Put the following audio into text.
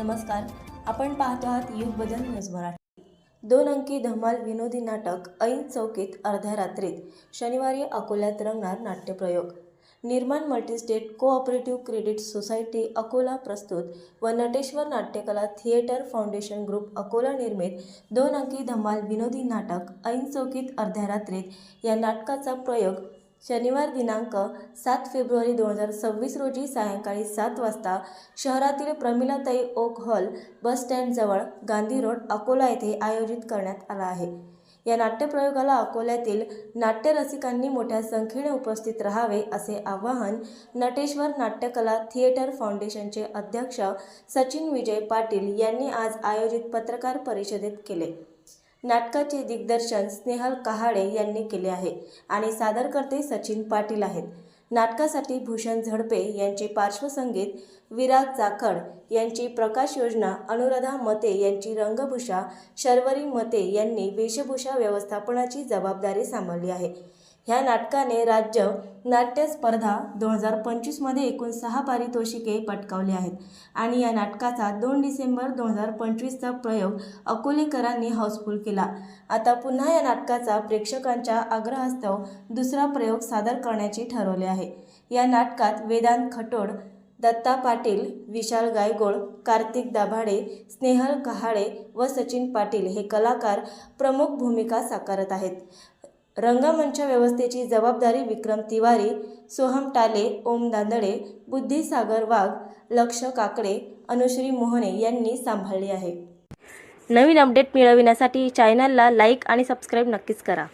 नमस्कार, आपण पाहतो आहात युग बदल न्यूज मराठी। 2 अंकी धमाल विनोदी नाटक ऐन चौकीत अर्ध्या रात्रीत शनिवारी अकोल्यात रंगणार नाट्यप्रयोग। निर्माण multistate cooperative credit society Akola प्रस्तुत व Nateshwar Natyakala theatre foundation group Akola निर्मित 2 अंकी धमाल विनोदी नाटक ऐन चौकीत अर्ध्या रात्रीत या नाटकाचा प्रयोग शनिवार दिनांक 7 फेब्रुवारी 2026 रोजी सायंकाळी 7 वाजता शहरातील प्रमिलाताई ओक हॉल बस स्टँडजवळ गांधी रोड अकोला येथे आयोजित करण्यात आला आहे। या नाट्यप्रयोगाला अकोल्यातील नाट्यरसिकांनी मोठ्या संख्येने उपस्थित राहावे असे आवाहन नटेश्वर नाट्यकला थिएटर फाउंडेशनचे अध्यक्ष सचिन विजय पाटील यांनी आज आयोजित पत्रकार परिषदेत केले। नाटकाचे दिग्दर्शन स्नेहल कहाळे यांनी केले आहे आणि सादरकर्ते सचिन पाटील आहेत। नाटकासाठी भूषण झडपे यांचे पार्श्वसंगीत, विराग जाखड यांची प्रकाश योजना, अनुराधा मते यांची रंगभूषा, शर्वरी मते यांनी वेशभूषा व्यवस्थापनाची जबाबदारी सांभाळली आहे। ह्या नाटकाने राज्य नाट्य स्पर्धा 2025 मध्ये एकूण 6 पारितोषिके पटकावली आहेत आणि या नाटकाचा 2 डिसेंबर 2025 चा प्रयोग अकोलेकरांनी हाऊसफुल केला। आता पुन्हा या नाटकाचा प्रेक्षकांच्या आग्रहास्तव दुसरा प्रयोग सादर करण्याचे ठरवले आहे। या नाटकात वेदांत खटोड, दत्ता पाटील, विशाल गायगोळ, कार्तिक दाभाडे, स्नेहल कहाळे व सचिन पाटील हे कलाकार प्रमुख भूमिका साकारत आहेत। रंगमंच व्यवस्थेची जबाबदारी विक्रम तिवारी, सोहम टाले, ओम दांदळे, बुद्धिसागर वाघ, लक्ष काकडे, अनुश्री मोहने यांनी सांभाळली आहे। नवीन अपडेट मिळविण्यासाठी चॅनलला लाईक आणि सबस्क्राईब नक्कीच करा।